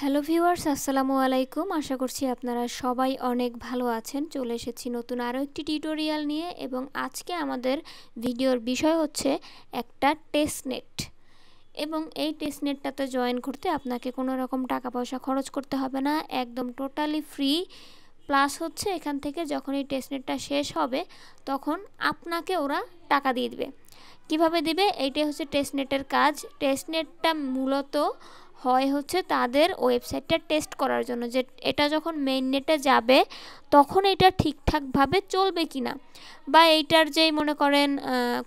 Hello viewers, আসসালামু আলাইকুম। আশা করছি আপনারা সবাই অনেক ভালো আছেন। চলে এসেছি নতুন আরও একটি টিউটোরিয়াল নিয়ে এবং আজকে আমাদের ভিডিওর বিষয় হচ্ছে একটা টেস্টনেট। এবং এই টেস্টনেটটাতে জয়েন করতে আপনাকে কোনো রকম টাকা পয়সা খরচ করতে হবে না, একদম টোটালি ফ্রি। প্লাস হচ্ছে এখান থেকে যখন এই টেস্টনেটটা শেষ হবে তখন আপনাকে ওরা টাকা দিয়ে দেবে। কিভাবে দিবে? এইটাই হচ্ছে টেস্টনেটের কাজ। টেস্টনেটটা মূলত হয় হচ্ছে তাদের ওয়েবসাইটটা টেস্ট করার জন্য, যে এটা যখন মেইন নেটে যাবে তখন এটা ঠিকঠাকভাবে চলবে কিনা, বা এইটার যেই মনে করেন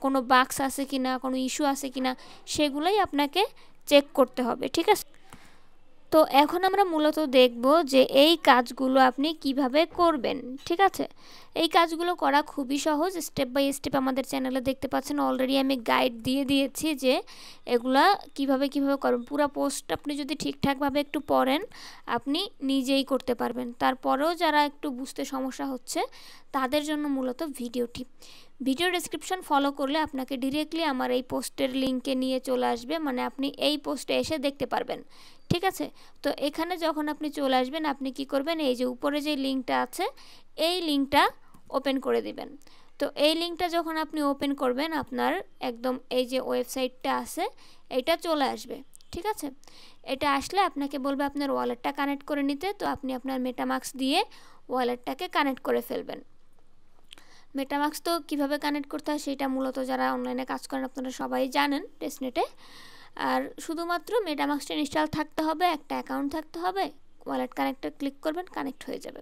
কোনো বাগস আছে কিনা, কোনো ইস্যু আছে কিনা, সেগুলোই আপনাকে চেক করতে হবে। ঠিক আছে, তো এখন আমরা মূলত দেখব যে এই কাজগুলো আপনি কিভাবে করবেন। ঠিক আছে, এই কাজগুলো করা খুবই সহজ, স্টেপ বাই স্টেপ আমাদের চ্যানেলে দেখতে পাচ্ছেন। অলরেডি আমি গাইড দিয়ে দিয়েছি যে এগুলা কিভাবে করবেন। পুরো পোস্ট আপনি যদি ঠিকঠাকভাবে একটু পড়েন আপনি নিজেই করতে পারবেন। তারপরেও যারা একটু বুঝতে সমস্যা হচ্ছে তাদের জন্য মূলত ভিডিও ডেসক্রিপশন ফলো করলে আপনাকে ডিরেক্টলি আমার এই পোস্টের লিঙ্কে নিয়ে চলে আসবে, মানে আপনি এই পোস্টে এসে দেখতে পারবেন। ঠিক আছে, তো এখানে যখন আপনি চলে আসবেন আপনি কি করবেন, এই যে উপরে যে লিঙ্কটা আছে এই লিঙ্কটা ওপেন করে দিবেন। তো এই লিঙ্কটা যখন আপনি ওপেন করবেন আপনার একদম এই যে ওয়েবসাইটটা আছে এটা চলে আসবে। ঠিক আছে, এটা আসলে আপনাকে বলবে আপনার ওয়ালেটটা কানেক্ট করে নিতে। তো আপনি আপনার মেটামাস্ক দিয়ে ওয়ালেটটাকে কানেক্ট করে ফেলবেন। মেটামাস্ক তো কীভাবে কানেক্ট করতে হয় সেটা মূলত যারা অনলাইনে কাজ করেন আপনারা সবাই জানেন টেস্টনেটে। আর শুধুমাত্র মেটামাস্কটা ইনস্টল থাকতে হবে, একটা অ্যাকাউন্ট থাকতে হবে, ওয়ালেট কানেক্টর ক্লিক করবেন, কানেক্ট হয়ে যাবে।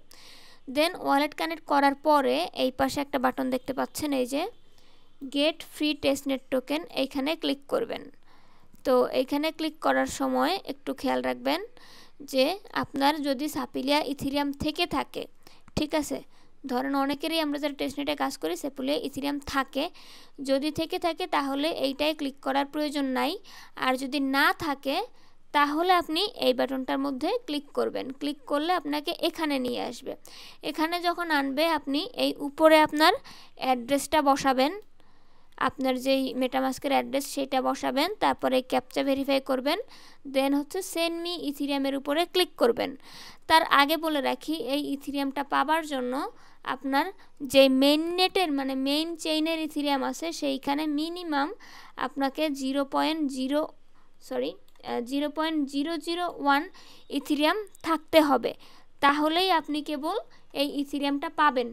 দেন ওয়ালেট কানেক্ট করার পরে এই পাশে একটা বাটন দেখতে পাচ্ছেন, এই যে গেট ফ্রি টেস্টনেট টোকেন, এইখানে ক্লিক করবেন। তো এইখানে ক্লিক করার সময় একটু খেয়াল রাখবেন যে আপনার যদি সাপিলিয়া ইথিরিয়াম থেকে থাকে, ঠিক আছে, ধরেন অনেকেরই আমরা যারা টেস্টনেটে কাজ করি সাপিলিয়া ইথিরিয়াম থাকে, যদি থেকে থাকে তাহলে এইটাই ক্লিক করার প্রয়োজন নাই। আর যদি না থাকে তাহলে আপনি এই বাটনটার মধ্যে ক্লিক করবেন। ক্লিক করলে আপনাকে এখানে নিয়ে আসবে। এখানে যখন আনবে আপনি এই উপরে আপনার অ্যাড্রেসটা বসাবেন, আপনার যেই মেটামাস্কের অ্যাড্রেস সেটা বসাবেন, তারপরে ক্যাপচা ভেরিফাই করবেন, দেন হচ্ছে সেন্ড মি ইথিরিয়ামের উপরে ক্লিক করবেন। তার আগে বলে রাখি এই ইথিরিয়ামটা পাবার জন্য আপনার যে মেইন নেটের মানে মেইন চেইনের ইথিরিয়াম আছে সেইখানে মিনিমাম আপনাকে 0.001 ইথিরিয়াম থাকতে হবে, তাহলেই আপনি কেবল এই ইথিরিয়ামটা পাবেন।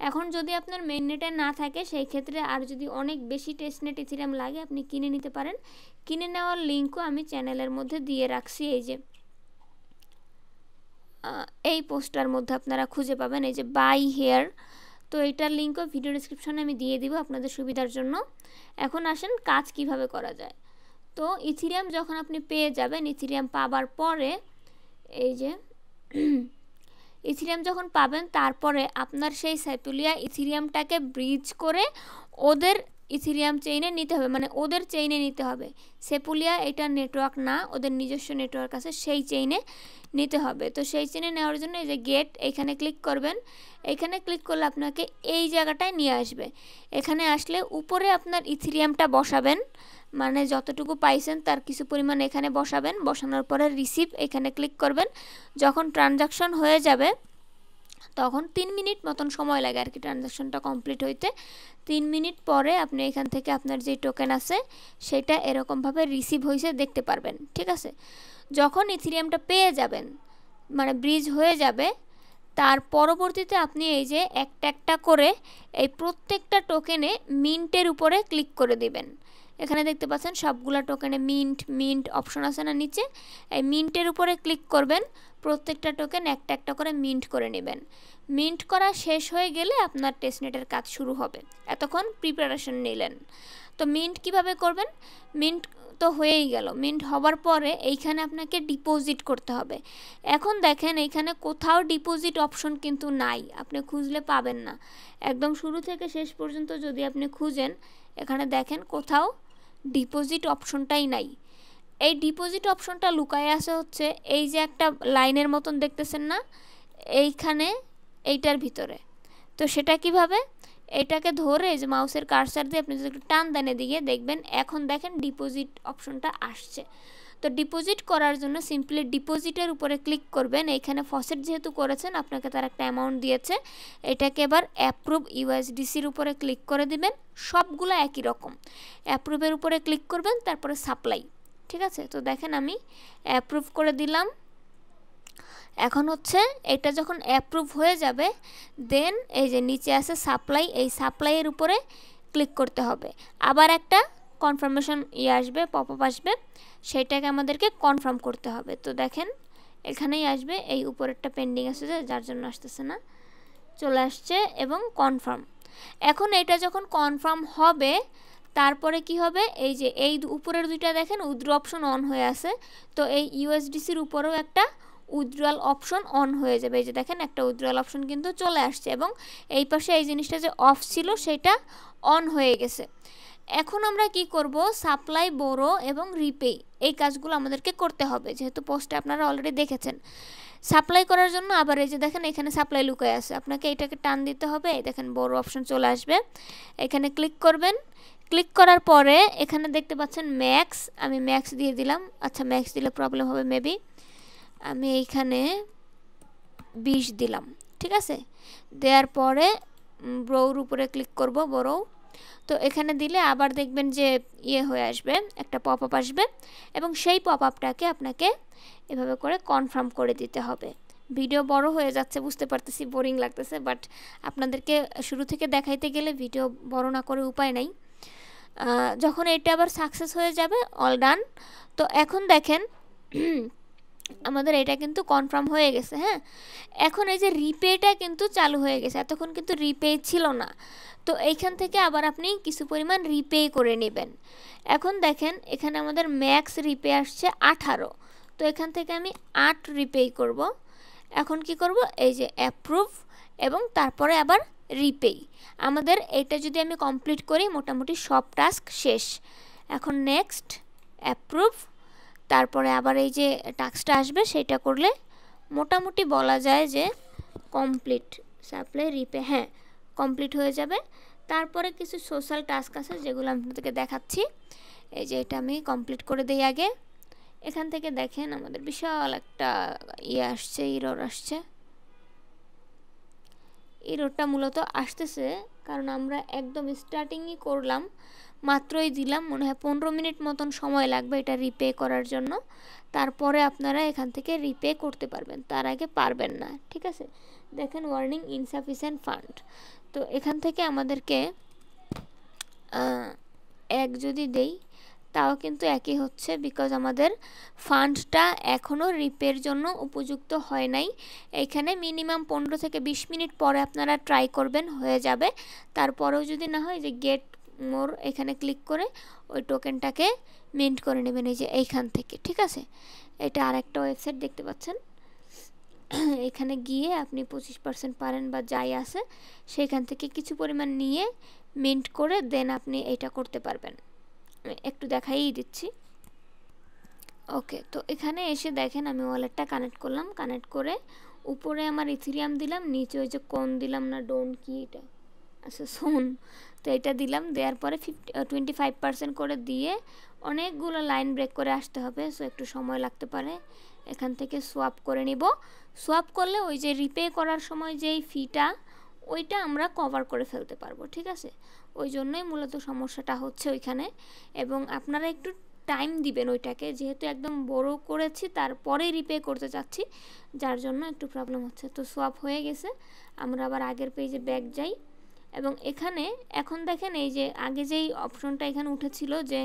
এখন যদি আপনার মেইন নেটে না থাকে সেই ক্ষেত্রে আর যদি অনেক বেশি টেস্টনেট ইথিরিয়াম লাগে আপনি কিনে নিতে পারেন। কিনে নেওয়ার লিঙ্কও আমি চ্যানেলের মধ্যে দিয়ে রাখছি, এই যে এই পোস্টার মধ্যে আপনারা খুঁজে পাবেন, এই যে বাই হেয়ার। তো এইটার লিঙ্কও ভিডিও ডেসক্রিপশনে আমি দিয়ে দিব আপনাদের সুবিধার জন্য। এখন আসেন কাজ কিভাবে করা যায়। তো ইথিরিয়াম যখন আপনি পেয়ে যাবেন, ইথিরিয়াম পাবার পরে এই যে ইথিরিয়াম যখন পাবেন তারপরে আপনার সেই সাপিলিয়া ইথিরিয়ামটাকে ব্রিজ করে ওদের ইথিরিয়াম চেইনে নিতে হবে, মানে ওদের চেইনে নিতে হবে। সেপুলিয়া এটা নেটওয়ার্ক না, ওদের নিজস্ব নেটওয়ার্ক আছে, সেই চেইনে নিতে হবে। তো সেই চেইনে নেওয়ার জন্য এই যে গেট এইখানে ক্লিক করবেন। এইখানে ক্লিক করলে আপনাকে এই জায়গাটায় নিয়ে আসবে। এখানে আসলে উপরে আপনার ইথিরিয়ামটা বসাবেন, মানে যতটুকু পাইছেন তার কিছু পরিমাণ এখানে বসাবেন। বসানোর পরে রিসিভ এখানে ক্লিক করবেন। যখন ট্রানজাকশন হয়ে যাবে তখন 3 মিনিট মতন সময় লাগে আর কি ট্রানজাকশনটা কমপ্লিট হইতে। 3 মিনিট পরে আপনি এখান থেকে আপনার যে টোকেন আছে সেটা এরকমভাবে রিসিভ হয়েছে দেখতে পারবেন। ঠিক আছে, যখন ইথিরিয়ামটা পেয়ে যাবেন মানে ব্রিজ হয়ে যাবে, তার পরবর্তীতে আপনি এই যে একটা একটা করে এই প্রত্যেকটা টোকেনে মিন্টের উপরে ক্লিক করে দিবেন। এখানে দেখতে পাচ্ছেন সবগুলা টোকেনে মিন্ট অপশন আছে না নিচে, এই মিন্টের উপরে ক্লিক করবেন। প্রত্যেকটা টোকেন একটা একটা করে মিন্ট করে নেবেন। মিন্ট করা শেষ হয়ে গেলে আপনার টেস্টনেটের কাজ শুরু হবে। এতক্ষণ প্রিপারেশন নিলেন। তো মিন্ট কিভাবে করবেন? মিন্ট তো হয়েই গেল। মিন্ট হবার পরে এইখানে আপনাকে ডিপোজিট করতে হবে। এখন দেখেন এইখানে কোথাও ডিপোজিট অপশন কিন্তু নাই, আপনি খুঁজলে পাবেন না। একদম শুরু থেকে শেষ পর্যন্ত যদি আপনি খুঁজেন এখানে দেখেন কোথাও ডিপোজিট অপশনটাই নাই। এই ডিপোজিট অপশনটা লুকায়ে আছে হচ্ছে এই যে একটা লাইনের মতন দেখতেছেন না এইখানে, এইটার ভিতরে। তো সেটা কিভাবে? এটাকে ধরে যে মাউসের কার্সার দিয়ে আপনি যদি একটু টান দেন এদিকে দেখবেন এখন দেখেন ডিপোজিট অপশনটা আসছে। তো তো ডিপোজিট করার জন্য সিম্পলি ডিপোজিটের উপরে ক্লিক করবেন। এইখানে ফসেট যেহেতু করেছেন আপনাকে তার একটা অ্যামাউন্ট দিয়েছে, এটাকে এবার অ্যাপ্রুভ ইউএসডিসির উপরে ক্লিক করে দিবেন। সবগুলো একই রকম, অ্যাপ্রুভের উপরে ক্লিক করবেন, তারপরে সাপ্লাই। ঠিক আছে, তো দেখেন আমি অ্যাপ্রুভ করে দিলাম। এখন হচ্ছে এটা যখন অ্যাপ্রুভ হয়ে যাবে দেন এই যে নিচে আছে সাপ্লাই, এই সাপ্লাইয়ের উপরে ক্লিক করতে হবে। আবার একটা কনফার্মেশন আসবে, পপ আপ আসবে, সেটাকে আমাদেরকে কনফার্ম করতে হবে। তো দেখেন এখানেই আসবে, এই উপরেরটা পেন্ডিং আছে যার জন্য আসতেছে না, চলে আসছে এবং কনফার্ম। এখন এটা যখন কনফার্ম হবে তারপরে কি হবে, এই যে এই উপরের দুইটা দেখেন উইথড্র অপশন অন হয়ে আছে, তো এই ইউএসডিসির উপরেও একটা উইথড্রয়াল অপশন অন হয়ে যাবে। এই যে দেখেন একটা উইথড্রয়াল অপশন কিন্তু চলে আসছে এবং এই পাশে এই জিনিসটা যে অফ ছিল সেটা অন হয়ে গেছে। এখন আমরা কি করব, সাপ্লাই, বোরো এবং রিপে এই কাজগুলো আমাদেরকে করতে হবে, যেহেতু পোস্টে আপনারা অলরেডি দেখেছেন। সাপ্লাই করার জন্য আবার এই যে দেখেন এখানে সাপ্লাই লুকায় আছে, আপনাকে এটাকে টান দিতে হবে। এই দেখেন বোরো অপশন চলে আসবে, এখানে ক্লিক করবেন। ক্লিক করার পরে এখানে দেখতে পাচ্ছেন ম্যাক্স, আমি ম্যাক্স দিয়ে দিলাম। আচ্ছা ম্যাক্স দিলে প্রবলেম হবে মেবি, আমি এইখানে 20 দিলাম। ঠিক আছে, দেওয়ার পরে ব্রোর উপরে ক্লিক করব, বোরো। তো এখানে দিলে আবার দেখবেন যে হয়ে আসবে, একটা পপ আপ আসবে এবং সেই পপ আপটাকে আপনাকে এভাবে করে কনফার্ম করে দিতে হবে। ভিডিও বড় হয়ে যাচ্ছে বুঝতে পারতেছি, বোরিং লাগতেছে, বাট আপনাদেরকে শুরু থেকে দেখাইতে গেলে ভিডিও বড় না করে উপায় নাই। যখন এটা আবার সাকসেস হয়ে যাবে, অল ডান। তো এখন দেখেন আমাদের এটা কিন্তু কনফার্ম হয়ে গেছে। হ্যাঁ, এখন এই যে রিপেটা কিন্তু চালু হয়ে গেছে, এতক্ষণ কিন্তু রিপে ছিল না। তো এইখান থেকে আবার আপনি কিছু পরিমাণ রিপে করে নেবেন। এখন দেখেন এখানে আমাদের ম্যাক্স রিপে আসছে 18, তো এখান থেকে আমি 8 রিপে করব। এখন কি করব, এই যে অ্যাপ্রুভ এবং তারপরে আবার রিপে। আমাদের এটা যদি আমি কমপ্লিট করি মোটামুটি সব টাস্ক শেষ। এখন নেক্সট, অ্যাপ্রুভ, তারপরে আবার এই যে টাস্কটা আসবে সেটা করলে মোটামুটি বলা যায় যে কমপ্লিট। সাপ্লাই, রিপে, হ্যাঁ কমপ্লিট হয়ে যাবে। তারপরে কিছু সোশ্যাল টাস্ক আছে যেগুলো আমি আপনাদেরকে দেখাচ্ছি। এই যে এটা আমি কমপ্লিট করে দিই আগে। এখান থেকে দেখেন আমাদের বিশাল একটা আসছে, ইরর আসছে। ইররটা মূলত আসতেছে কারণ আমরা একদম স্টার্টিংই করলাম, মাত্রই দিলাম, মনে হয় 15 মিনিট মতন সময় লাগবে এটা রিপে করার জন্য। তারপরে আপনারা এখান থেকে রিপে করতে পারবেন, তার আগে পারবেন না। ঠিক আছে, দেখেন ওয়ার্নিং ইনসাফিসিয়েন্ট ফান্ড। তো এখান থেকে আমাদেরকে এক যদি দেই তাও কিন্তু একই হচ্ছে, বিকজ আমাদের ফান্ডটা এখনও রিপের জন্য উপযুক্ত হয় নাই। এইখানে মিনিমাম 15 থেকে 20 মিনিট পরে আপনারা ট্রাই করবেন, হয়ে যাবে। তারপরেও যদি না হয় যে গেট মোর এখানে ক্লিক করে ওই টোকেনটাকে মিন্ট করে নেবেন এই যে এইখান থেকে। ঠিক আছে, এটা আরেকটা ওয়েবসাইট দেখতে পাচ্ছেন, এখানে গিয়ে আপনি 25% পারেন বা যাই আছে সেখান থেকে কিছু পরিমাণ নিয়ে মিন্ট করে দেন আপনি এটা করতে পারবেন। একটু দেখাই দিচ্ছি। ওকে, তো এখানে এসে দেখেন আমি ওয়ালেটটা কানেক্ট করলাম, কানেক্ট করে উপরে আমার ইথেরিয়াম দিলাম, নিচে ওই যে কোন দিলাম না, ডোন কি এটা, আচ্ছা সোন, তো এটা দিলাম। দেওয়ার পরে 25% করে দিয়ে অনেকগুলো লাইন ব্রেক করে আসতে হবে, সো একটু সময় লাগতে পারে। এখান থেকে সোয়াপ করে নিব। সোয়াপ করলে ওই যে রিপে করার সময় যেই ফিটা ওইটা আমরা কভার করে ফেলতে পারবো। ঠিক আছে, ওই জন্যই মূলত সমস্যাটা হচ্ছে ওইখানে। এবং আপনারা একটু টাইম দিবেন ওইটাকে, যেহেতু একদম বড় করেছি তারপরেই রিপে করতে চাচ্ছি, যার জন্য একটু প্রবলেম হচ্ছে। তো সোয়াপ হয়ে গেছে, আমরা আবার আগের পেজে ব্যাক যাই এবং এখানে এখন দেখেন এই যে আগে যেই অপশনটা এখানে উঠেছিল যে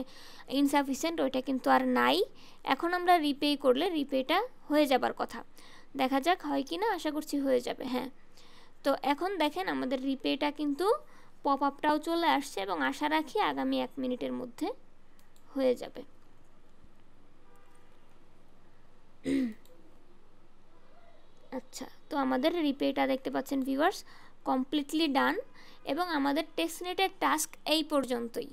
ইনসাফিসিয়েন্ট, ওইটা কিন্তু আর নাই। এখন আমরা রিপে করলে রিপেটা হয়ে যাবার কথা, দেখা যাক হয় কি না, আশা করছি হয়ে যাবে। হ্যাঁ, তো এখন দেখেন আমাদের রিপেটা কিন্তু পপ আপটাও চলে আসছে এবং আশা রাখি আগামী 1 মিনিটের মধ্যে হয়ে যাবে। আচ্ছা, তো আমাদের রিপেটা দেখতে পাচ্ছেন ভিউয়ার্স কমপ্লিটলি ডান এবং আমাদের টেস্টনেটের টাস্ক এই পর্যন্তই।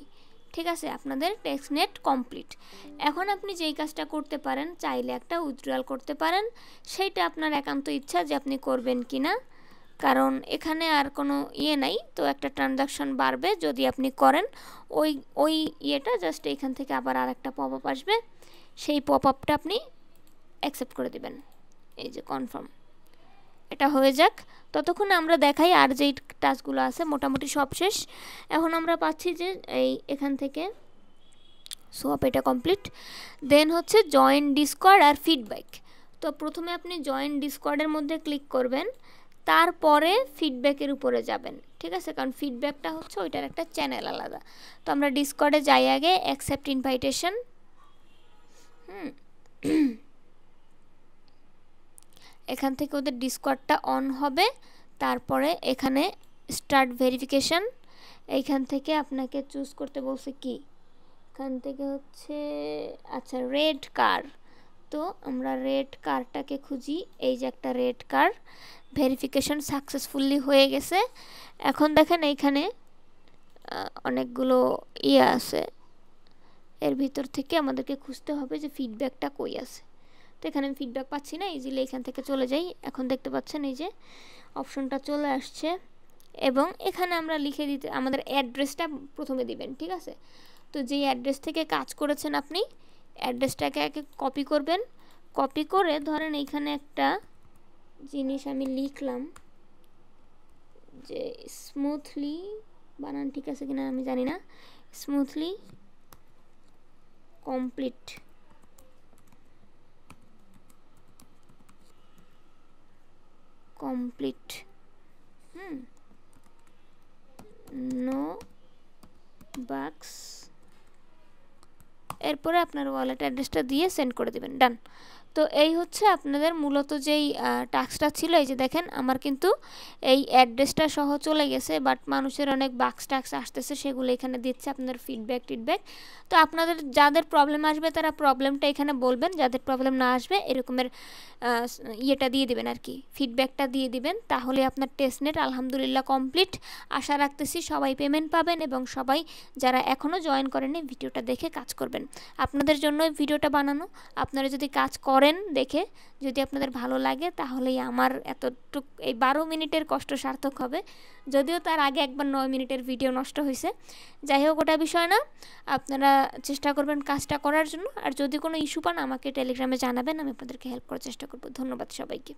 ঠিক আছে, আপনাদের টেস্টনেট কমপ্লিট। এখন আপনি যেই কাজটা করতে পারেন, চাইলে একটা উইথড্রয়াল করতে পারেন, সেইটা আপনার একান্ত ইচ্ছা যে আপনি করবেন কি না, কারণ এখানে আর কোনো নাই। তো একটা ট্রানজাকশন বাড়বে যদি আপনি করেন, ওই ইয়েটা জাস্ট এখান থেকে আবার আর একটা পপ আপ আসবে, সেই পপ আপটা আপনি অ্যাকসেপ্ট করে দেবেন। এই যে কনফার্ম, এটা হয়ে যাক। ততক্ষণ আমরা দেখাই আর যেই টাস্কগুলো আছে মোটামুটি সব শেষ। এখন আমরা পাচ্ছি যে এখান থেকে সোয়াপ, এটা কমপ্লিট। দেন হচ্ছে জয়েন ডিসকর্ড আর ফিডব্যাক। তো প্রথমে আপনি জয়েন ডিসকর্ডের মধ্যে ক্লিক করবেন, তারপরে ফিডব্যাকের উপরে যাবেন, ঠিক আছে? কারণ ফিডব্যাকটা হচ্ছে ওইটার একটা চ্যানেল আলাদা। তো আমরা ডিসকর্ডে যাই আগে, অ্যাকসেপ্ট ইনভাইটেশন। এখান থেকে ওদের ডিসকর্ডটা অন হবে, তারপরে এখানে স্টার্ট ভেরিফিকেশন। এইখান থেকে আপনাকে চুজ করতে বলছে কি, এখান থেকে হচ্ছে আচ্ছা রেড কার। তো আমরা রেড কারটাকে খুঁজি, এই যে একটা রেড কার, ভেরিফিকেশন সাকসেসফুলি হয়ে গেছে। এখন দেখেন এইখানে অনেকগুলো আছে, এর ভিতর থেকে আমাদেরকে খুঁজতে হবে যে ফিডব্যাকটা কই আছে। তো এখানে আমি ফিডব্যাক পাচ্ছি না, ইজিলি এখান থেকে চলে যাই। এখন দেখতে পাচ্ছেন এই যে অপশনটা চলে আসছে, এবং এখানে আমরা লিখে দিতে আমাদের অ্যাড্রেসটা প্রথমে দিবেন, ঠিক আছে? তো যেই অ্যাড্রেস থেকে কাজ করেছেন আপনি অ্যাড্রেসটাকে আগে কপি করবেন। কপি করে ধরেন এইখানে একটা জিনিস আমি লিখলাম যে স্মুথলি, বানান ঠিক আছে কিনা আমি জানি না, স্মুথলি কমপ্লিট, নো বাক্স। এরপরে আপনার ওয়ালেট অ্যাড্রেসটা দিয়ে সেন্ড করে দেবেন, ডান। তো এই হচ্ছে আপনাদের মূলত যেই টাস্কটা ছিল। এই যে দেখেন আমার কিন্তু এই অ্যাড্রেসটা সহ চলে গেছে, বাট মানুষের অনেক বাক্স টাক্স আসতেছে, সেগুলো এখানে দিচ্ছে আপনাদের ফিডব্যাক টিডব্যাক। তো আপনাদের যাদের প্রবলেম আসবে তারা প্রবলেমটা এখানে বলবেন, যাদের প্রবলেম না আসবে এরকমের ইয়েটা দিয়ে দিবেন আর কি, ফিডব্যাকটা দিয়ে দিবেন। তাহলে আপনার টেস্টনেট আলহামদুলিল্লাহ কমপ্লিট। আশা রাখতেছি সবাই পেমেন্ট পাবেন, এবং সবাই যারা এখনও জয়েন করেনি ভিডিওটা দেখে কাজ করবেন। আপনাদের জন্য ভিডিওটা বানানো, আপনারা যদি কাজ করেন দেখে যদি আপনাদের ভালো লাগে তাহলেই আমার এতটুক এই 12 মিনিটের কষ্ট সার্থক হবে। যদিও তার আগে একবার 9 মিনিটের ভিডিও নষ্ট হয়েছে, যাই হোক ওটা বিষয় না। আপনারা চেষ্টা করবেন কাজটা করার জন্য, আর যদি কোনো ইস্যু পান আমাকে টেলিগ্রামে জানাবেন, আমি আপনাদেরকে হেল্প করার চেষ্টা করব। ধন্যবাদ সবাইকে।